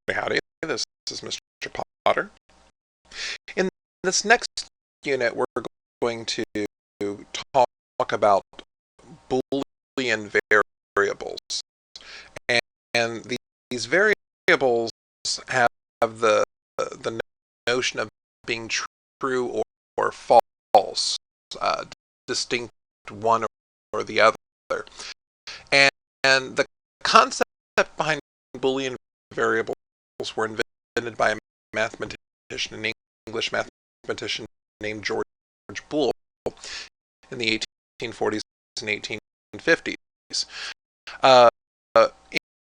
Howdy, this is Mr. Potter. In this next unit, we're going to talk about Boolean variables. And these variables have the notion of being true or false, distinct one or the other. And the concept behind Boolean variables were invented by a mathematician, an English mathematician named George Boole in the 1840s and 1850s.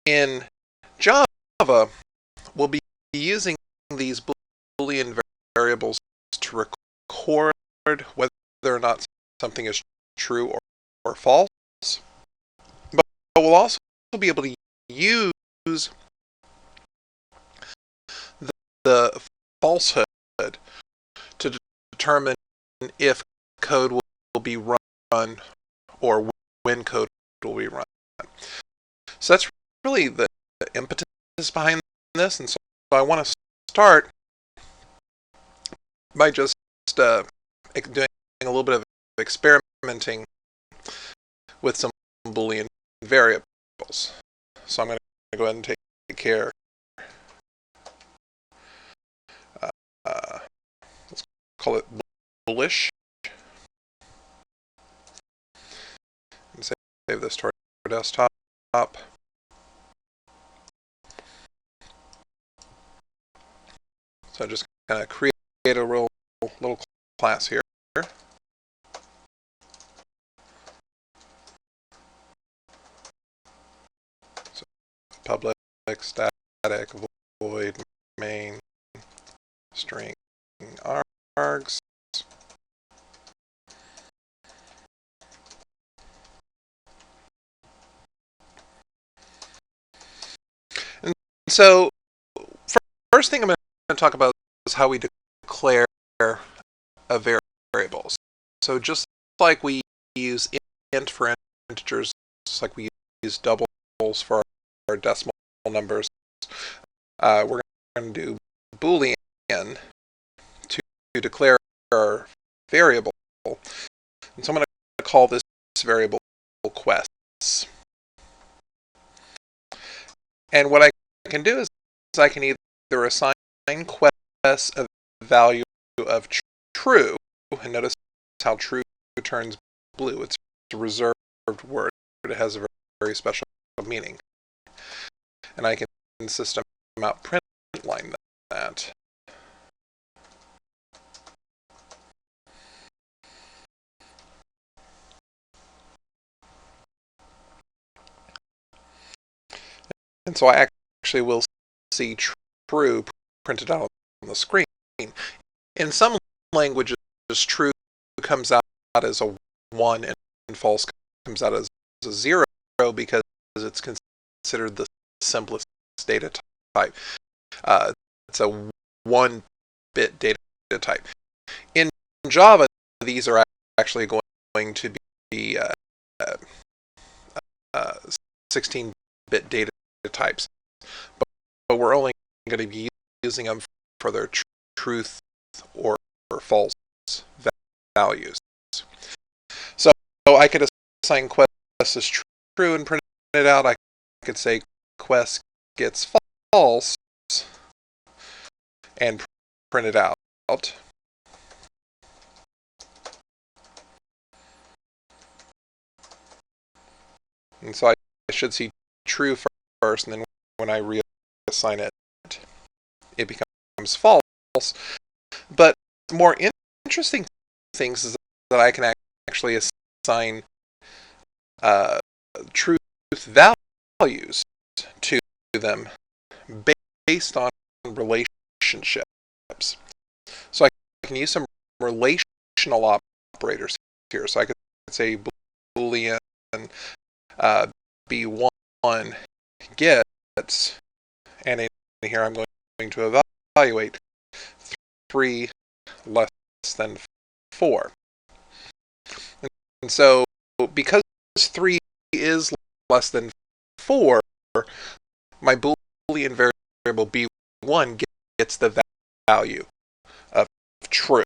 In Java, we'll be using these Boolean variables to record whether or not something is true or false. But we'll also be able to use the falsehood to determine if code will be run or when code will be run. So that's really the impetus behind this, and so I want to start by just doing a little bit of experimenting with some Boolean variables. So I'm going to go ahead and take care. Let's call it bullish. And save this to our desktop. So just kind of create a little class here. So public, static, void, main, string, args. And so first thing I'm going to talk about is how we declare a variable. So just like we use int for integers, just like we use doubles for our decimal numbers, we're going to do Boolean to declare our variable. And so I'm going to call this variable quests. And what I can do is I can either assign quests a value of true, and notice how true turns blue. It's a reserved word, but it has a very special meaning. And I can system out print line that. And so I actually will see true printed out on the screen. In some languages, true comes out as a 1 and false comes out as a 0 because it's considered the simplest data type. It's a 1-bit data type. In Java, these are actually going to be 16-bit data types, but we're only going to be using them for their truth or false values. So I could assign quest as true and print it out. I could say quest gets false and print it out. And so I should see true first, and then when I reassign it, it becomes false. But more interesting things is that I can actually assign truth values to them based on relationships. So I can use some relational operators here. So I could say Boolean B1 gets, and in here I'm going to evaluate 3 less than 4. And so because 3 is less than 4, my Boolean variable b1 gets the value of true.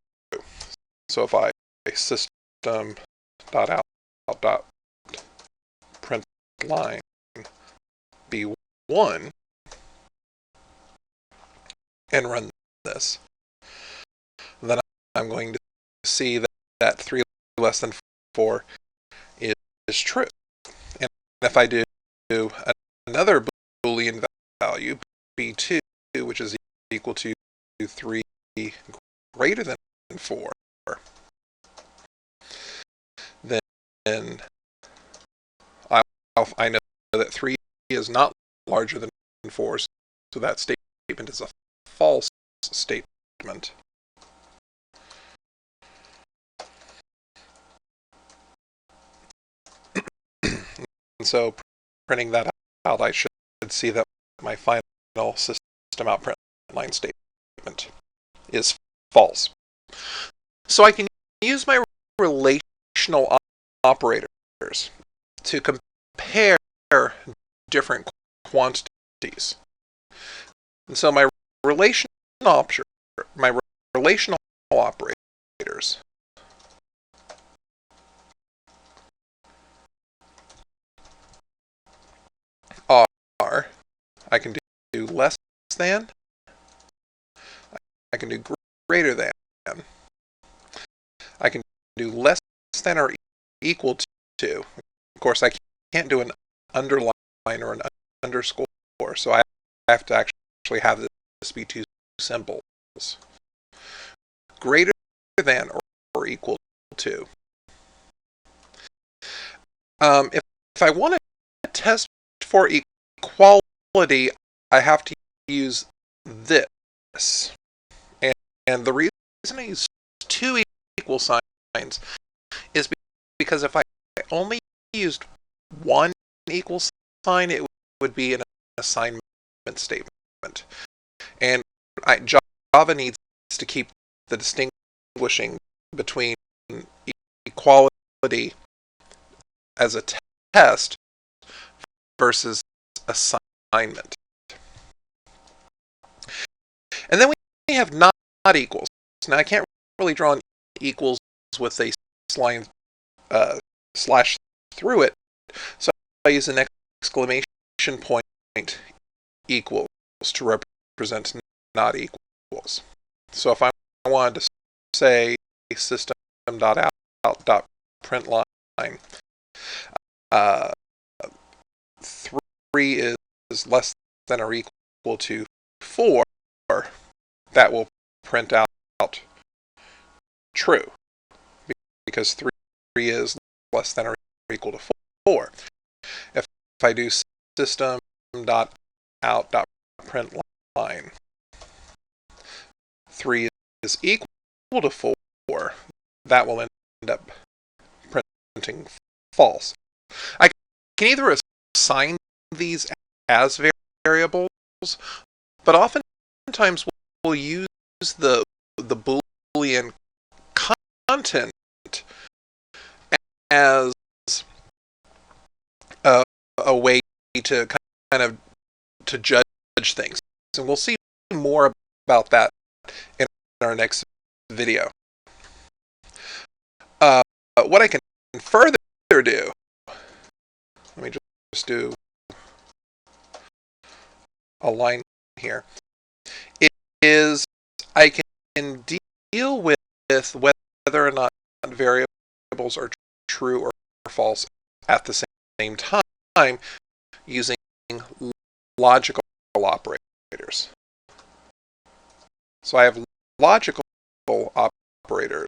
So if I system.out.print line b1 and run this, then I'm going to see that 3 less than 4 is true. And if I do another Boolean value, b2, which is equal to 3 greater than 4, then I know that 3 is not larger than 4, so that statement is a false statement. And so printing that out, I should see that my final system out print line statement is false. So I can use my relational operators to compare different quantities. And so my relational operators are, I can do less than, I can do greater than, I can do less than or equal to. Of course, I can't do an underline or an underscore, so I have to actually have this be two symbols. Greater than or equal to. If I want to test for equality, I have to use this. And the reason I use two equal signs is because if I only used one equal sign, it would be an assignment statement. And Java needs to keep the distinguishing between equality as a test versus assignment. And then we have not equals. Now I can't really draw an equals with a slash through it, so I use an exclamation point equals to represent not equals. So if I wanted to say system.out.print line 3 is less than or equal to 4, that will print out true, because 3 is less than or equal to 4. If I do system.out.print line 3 is equal to 4, that will end up printing false. I can either assign these as variables, but oftentimes we'll use the Boolean content as a way to kind of to judge things, and we'll see more about that in our next video. What I can further do, let me just do a line here, is I can deal with whether or not variables are true or false at the same time using logical operators. So I have logical operators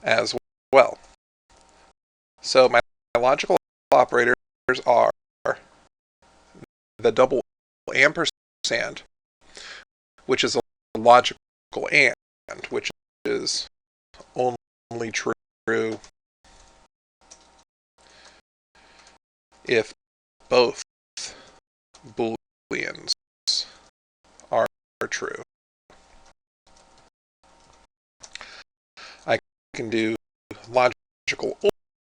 as well. So my logical operators are the double ampersand, which is a logical and, which is only true if both Booleans are true. I can do logical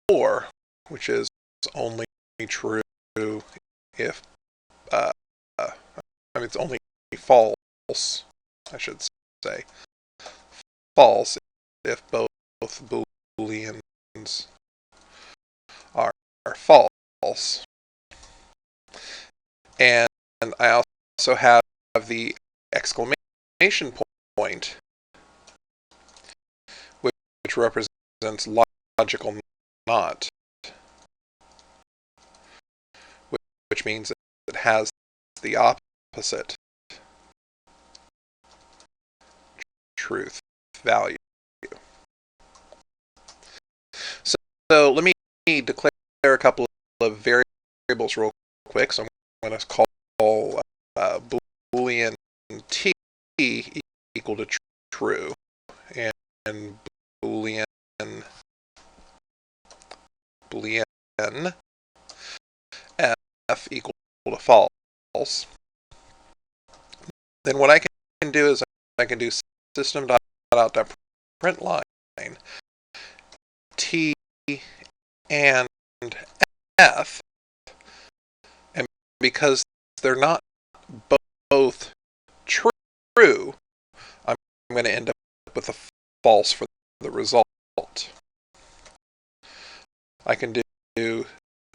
or, which is only true if it's only false, I should say, false if both booleans are false. And I also have the exclamation point, which represents logical not, which means it has the opposite truth value. So let me declare a couple of variables real quick. So I'm going to call Boolean t equal to true, and Boolean f equal to false. Then what I can do is I can do system.out.println t and f, and because they're not both true, I'm going to end up with a false for the result. I can do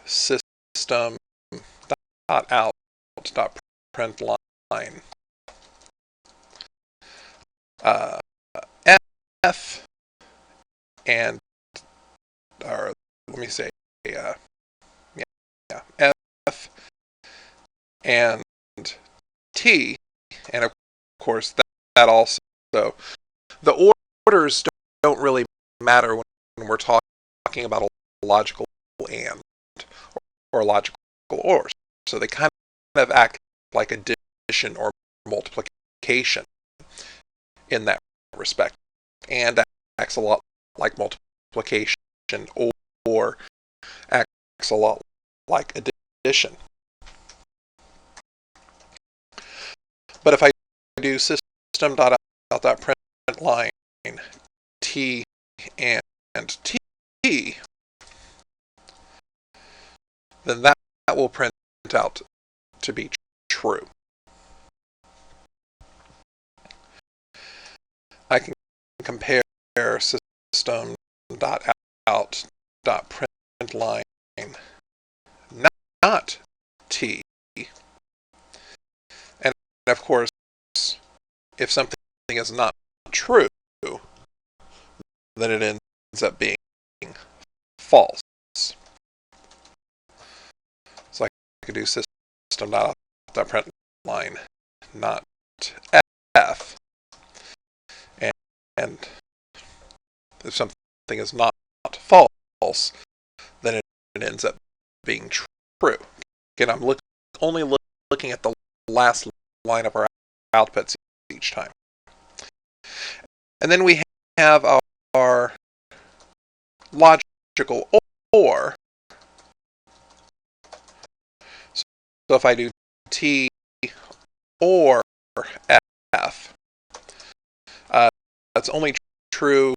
system.out.println f and, or let me say, f and t, and of course that also. The orders don't really matter when we're talking about a logical and or a logical or. So they kind of act like addition or multiplication in that respect, and acts a lot like multiplication, or acts a lot like addition. But if I do system.out.println t and t, then that will print out to be true. I can compare system.out.println not t, and of course, if something is not true, then it ends up being false. So I could do system.out.println not f, and if something is not false, then it ends up being true. Again, I'm only looking at the last line of our outputs each time. And then we have our logical or. So if I do t or f, that's only true,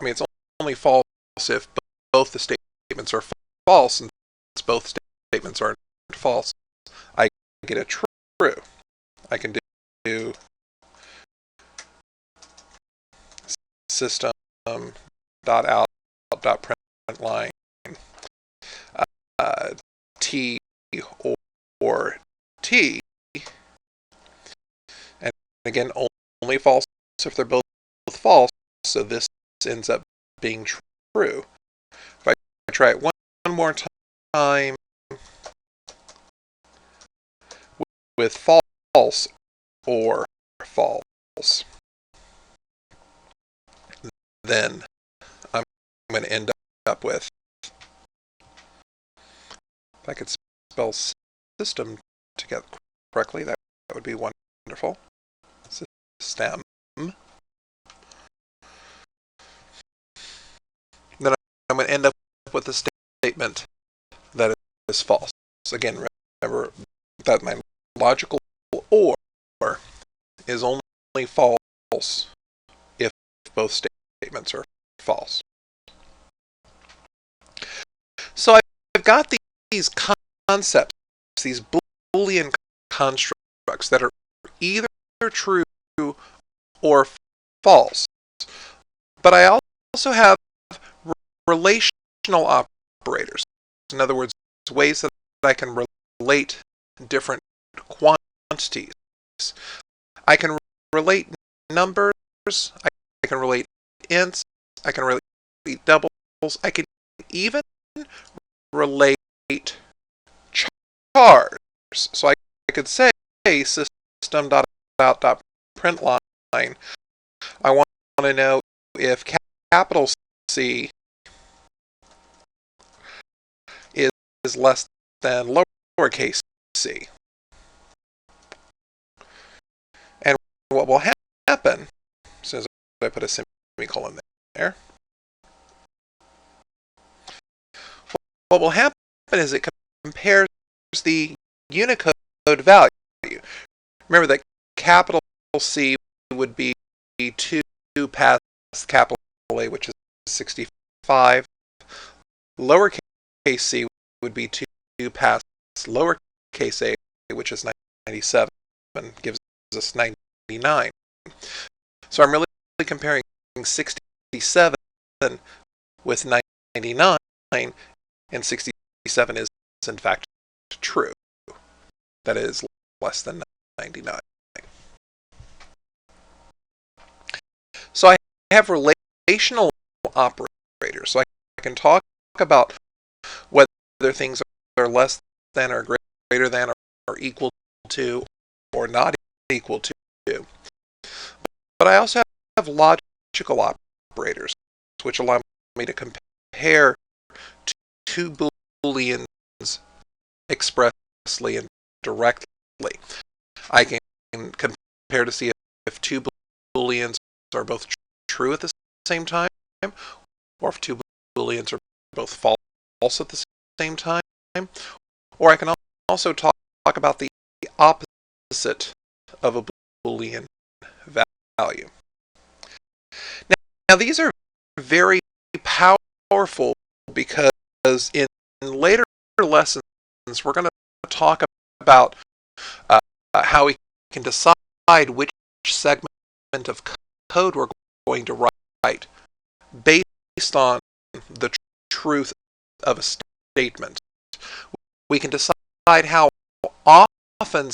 it's only false if both the statements are false, and since both statements are false, I get a true. I can do system.out.println t or t, and again only false if they're both false, so this ends up being true. If I try it one more time with false or false, then I'm going to end up with, if I could spell system together correctly, that would be wonderful. System. Then I'm going to end up with a statement that is false. Again, remember that my logical or is only false if both statements are false. So I've got these concepts, these Boolean constructs that are either true or false. But I also have relational operators. In other words, ways that I can relate different quantities. I can relate numbers, I can relate ints, I can relate doubles, I can even relate chars. So I could say system.out.println. I want to know if capital C is less than lowercase c. And what will happen, as soon as I put a semicolon there, what will happen is it compares the Unicode value. Remember that capital C would be 2 past capital A, which is 65. Lowercase c would be 2 past lowercase a, which is 97, gives us 99. So I'm really comparing 67 with 99, and 67 is in fact true. That is less than 99. So I have relational operators. So I can talk about whether things are less than or greater than or equal to or not equal to. But I also have logical operators, which allow me to compare two Booleans expressly and directly. I can compare to see if two Booleans are both true at the same time, or if two Booleans are both false at the same time, or I can also talk about the opposite of a Boolean value. Now these are very powerful because in later lessons we're going to talk about how we can decide which segment of code we're going to write based on the truth of a statement. We can decide how often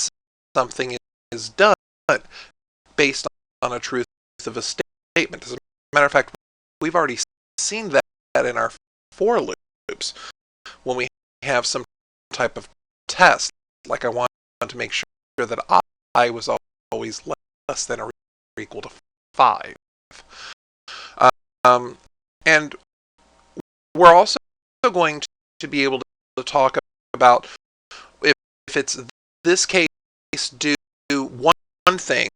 something is done based on a truth of a statement. As a matter of fact, we've already seen that in our for loops when we have some type of test, like I want to make sure that I was always less than or equal to 5. And we're also going to be able to talk about if it's this case, do one thing.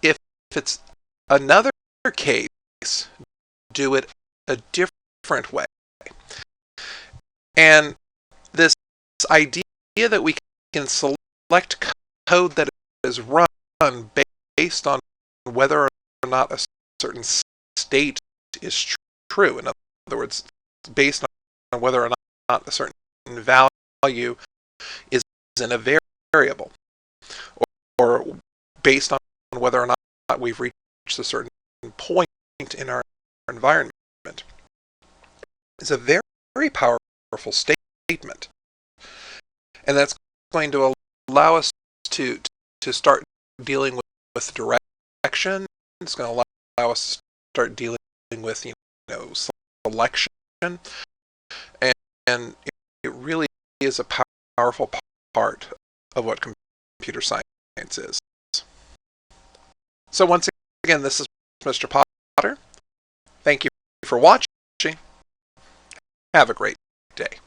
If it's another case, do it a different way. And this idea that we can select code that is run based on whether or not a certain state is true. In other words, based on whether or not a certain value is in a variable, or based on whether or not we've reached a certain point in our environment, is a very, very powerful statement. And that's going to allow us to start dealing with direction. It's going to allow us to start dealing with selection, and it really is a powerful part of what computer science is. So once again, this is Mr. Potter. Thank you for watching. Have a great day.